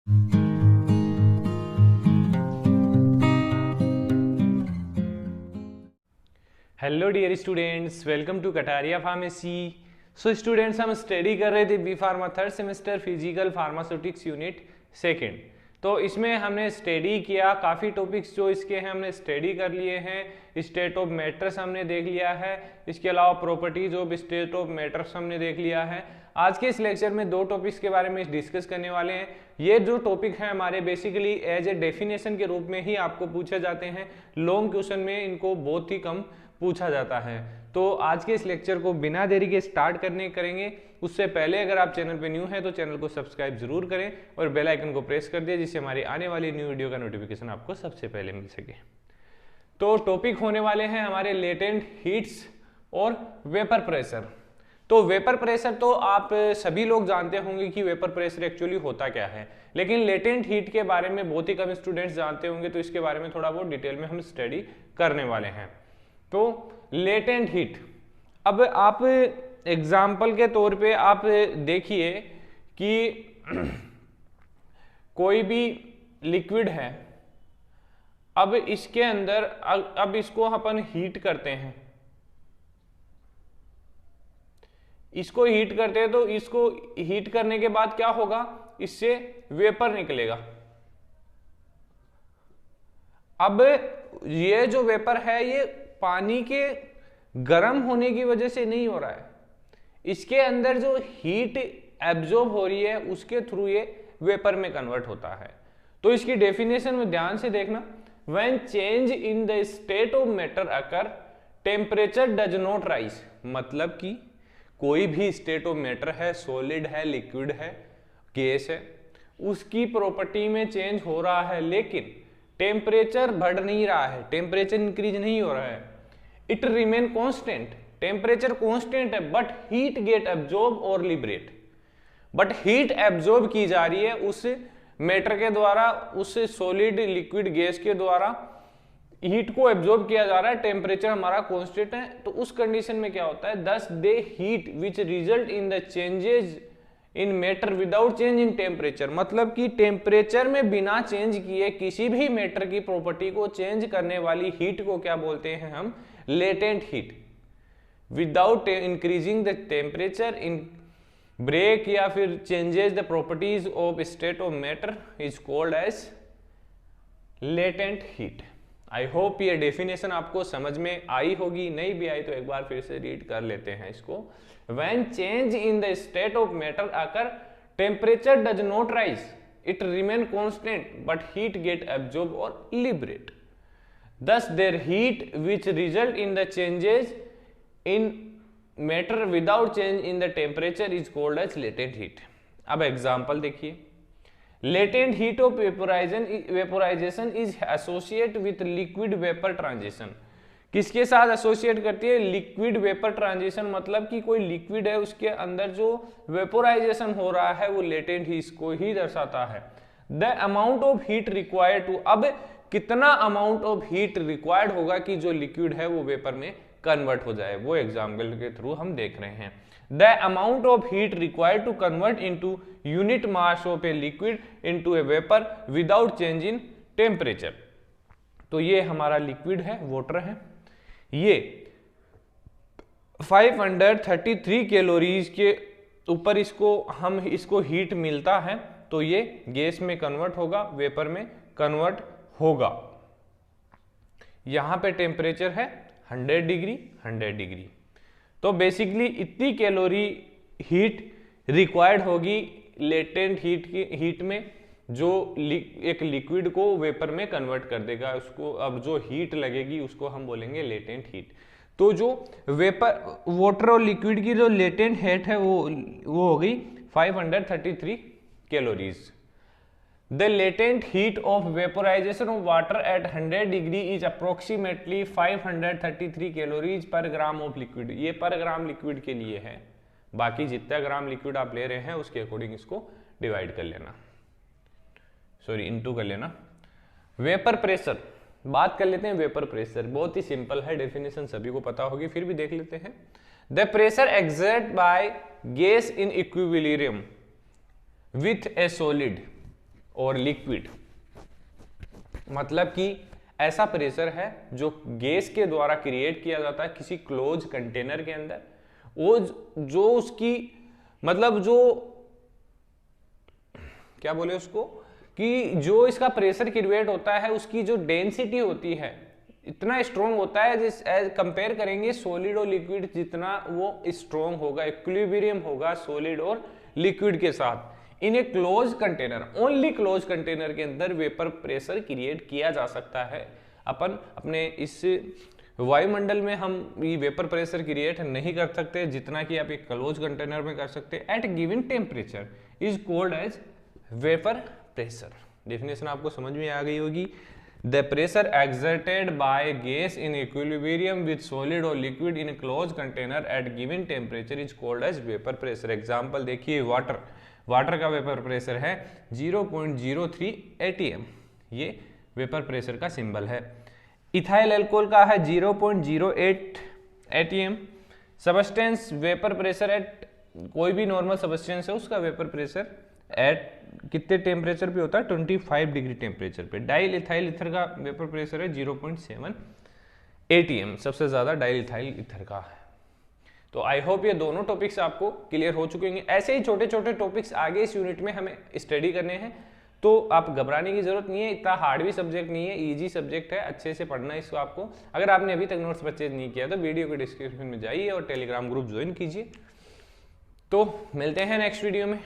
Hello dear students, welcome to Kataria pharmacy. So students, हम study कर रहे थे B pharma third semester physical pharmaceutics unit second. तो इसमें हमने स्टडी किया काफ़ी टॉपिक्स जो इसके हैं हमने स्टडी कर लिए हैं। स्टेट ऑफ मैटर्स हमने देख लिया है, इसके अलावा properties of state of matters हमने देख लिया है। आज के इस लेक्चर में दो टॉपिक्स के बारे में डिस्कस करने वाले हैं। ये जो टॉपिक हैं हमारे बेसिकली एज ए डेफिनेशन के रूप में ही आपको पूछे जाते हैं। लॉन्ग क्वेश्चन में इनको बहुत ही कम पूछा जाता है। तो आज के इस लेक्चर को बिना देरी के स्टार्ट करेंगे। उससे पहले अगर आप चैनल पे न्यू हैं तो चैनल को सब्सक्राइब जरूर करें और बेल आइकन को प्रेस कर दिया, जिससे हमारी आने वाली न्यू वीडियो का नोटिफिकेशन आपको सबसे पहले मिल सके। तो टॉपिक होने वाले हैं हमारे लेटेंट हीट्स और वेपर प्रेशर। तो वेपर प्रेशर तो आप सभी लोग जानते होंगे कि वेपर प्रेशर एक्चुअली होता क्या है, लेकिन लेटेंट हीट के बारे में बहुत ही कम स्टूडेंट्स जानते होंगे। तो इसके बारे में थोड़ा बहुत डिटेल में हम स्टडी करने वाले हैं। तो लेटेंट हीट, अब आप एग्जाम्पल के तौर पे आप देखिए कि कोई भी लिक्विड है, अब इसके अंदर अब इसको अपन हीट करते हैं, इसको हीट करते हैं। तो इसको हीट करने के बाद क्या होगा, इससे वेपर निकलेगा। अब ये जो वेपर है ये पानी के गर्म होने की वजह से नहीं हो रहा है, इसके अंदर जो हीट एब्जॉर्ब हो रही है उसके थ्रू ये वेपर में कन्वर्ट होता है। तो इसकी डेफिनेशन में ध्यान से देखना, when change in the state of matter occur temperature does not rise. मतलब कि कोई भी स्टेट ऑफ मैटर है, सॉलिड है, लिक्विड है, गैस है, उसकी प्रॉपर्टी में चेंज हो रहा है लेकिन टेम्परेचर बढ़ नहीं रहा है, टेम्परेचर इंक्रीज नहीं हो रहा है, it remain constant. Temperature constant है बट हीट गेट एब्जॉर्ब और लिबरेट। बट हीट एब्जॉर्ब की जा रही है उस मैटर के द्वारा, उस सॉलिड लिक्विड गैस के द्वारा हीट को एब्जॉर्ब किया जा रहा है, टेम्परेचर हमारा कांस्टेंट है। तो उस कंडीशन में क्या होता है, thus the heat which results in the changes in matter without change in temperature. मतलब कि टेम्परेचर में बिना चेंज किए किसी भी मैटर की प्रॉपर्टी को चेंज करने वाली हीट को क्या बोलते हैं हम, latent heat. Without increasing the temperature in break या फिर changes the properties of state of matter is called as latent heat. I hope ये डेफिनेशन आपको समझ में आई होगी, नहीं भी आई तो एक बार फिर से रीड कर लेते हैं इसको। When change in the state of matter occur, temperature does not rise, it remain constant, but heat get absorbed or liberate. Thus, their heat which result in the changes in matter without change in the temperature is called as latent heat. अब example देखिए, latent heat of vaporization is associated with liquid vapor transition. किसके साथ associate करती है, liquid vapour transition. मतलब कि कोई liquid है उसके अंदर जो वेपोराइजेशन हो रहा है वो लेटेंट हीट को ही दर्शाता है। The amount of heat required to, अब कितना अमाउंट ऑफ हीट रिक्वायर्ड होगा कि जो लिक्विड है वो वेपर में कन्वर्ट हो जाए, वो एग्जाम्पल के थ्रू हम देख रहे हैं। The amount of heat required to convert into unit mass of a liquid into a vapour without change in temperature. तो ये हमारा लिक्विड है, वाटर है, ये 533 कैलोरीज के ऊपर इसको हीट मिलता है, तो ये गैस में कन्वर्ट होगा, वेपर में कन्वर्ट होगा। यहां पे टेम्परेचर है 100 डिग्री। तो बेसिकली इतनी कैलोरी हीट रिक्वायर्ड होगी लेटेंट हीट में, जो एक लिक्विड को वेपर में कन्वर्ट कर देगा उसको। अब जो हीट लगेगी उसको हम बोलेंगे लेटेंट हीट। तो जो वेपर वाटर और लिक्विड की जो लेटेंट हीट है वो हो गई 533 calories. The latent heat of vaporisation of water at 100 degree is approximately 533 calories पर ग्राम ऑफ लिक्विड। ये पर ग्राम लिक्विड के लिए है, बाकी जितना ग्राम लिक्विड आप ले रहे हैं उसके अकॉर्डिंग इसको डिवाइड कर लेना, इनटू कर लेना। वेपर प्रेशर, बात कर लेते हैं वेपर प्रेशर। बहुत ही सिंपल है, डेफिनेशन सभी को पता होगी, फिर भी देख लेते हैं। The pressure exert by gas in equilibrium with a solid और लिक्विड, मतलब कि ऐसा प्रेशर है जो गैस के द्वारा क्रिएट किया जाता है किसी क्लोज कंटेनर के अंदर। वो जो उसकी मतलब जो क्या बोले उसको कि जो इसका प्रेशर क्रिएट होता है उसकी जो डेंसिटी होती है इतना स्ट्रॉन्ग होता है जिस एज कंपेयर करेंगे सॉलिड और लिक्विड, जितना वो स्ट्रॉन्ग होगा, इक्विलिब्रियम होगा सॉलिड और लिक्विड के साथ। In a close container, only close container के अंदर वेपर प्रेशर क्रिएट किया जा सकता है। अपन अपने इस वायुमंडल में हम ये वेपर प्रेशर क्रिएट नहीं कर सकते जितना कि आप एक क्लोज कंटेनर में कर सकते हैं। At given temperature is called as vapour pressure. Definition आपको समझ में आ गई होगी। The pressure exerted by gas in equilibrium with solid और liquid in close container at given temperature is called as vapour pressure. Example देखिए, water का vapour pressure है 0.03 atm, ये वेपर प्रेशर का सिंबल है। इथाइल अल्कोहल का है 0.08 atm। Substance vapour pressure at, कोई भी नॉर्मल सबस्टेंस है उसका वेपर प्रेशर एट कितने टेम्परेचर पे होता है, 25 डिग्री टेम्परेचर पे। डाइल इथाइल ईथर का वेपर प्रेशर है 0.7 atm, सबसे ज्यादा डाइल इथाइल ईथर का है। तो आई होप ये दोनों टॉपिक्स आपको क्लियर हो चुके होंगे। ऐसे ही छोटे छोटे टॉपिक्स आगे इस यूनिट में हमें स्टडी करने हैं, तो आप घबराने की जरूरत नहीं है। इतना हार्ड भी सब्जेक्ट नहीं है, इजी सब्जेक्ट है, अच्छे से पढ़ना है इसको आपको। अगर आपने अभी तक नोट्स परचेज नहीं किया तो वीडियो के डिस्क्रिप्शन में जाइए और टेलीग्राम ग्रुप ज्वाइन कीजिए। तो मिलते हैं नेक्स्ट वीडियो में।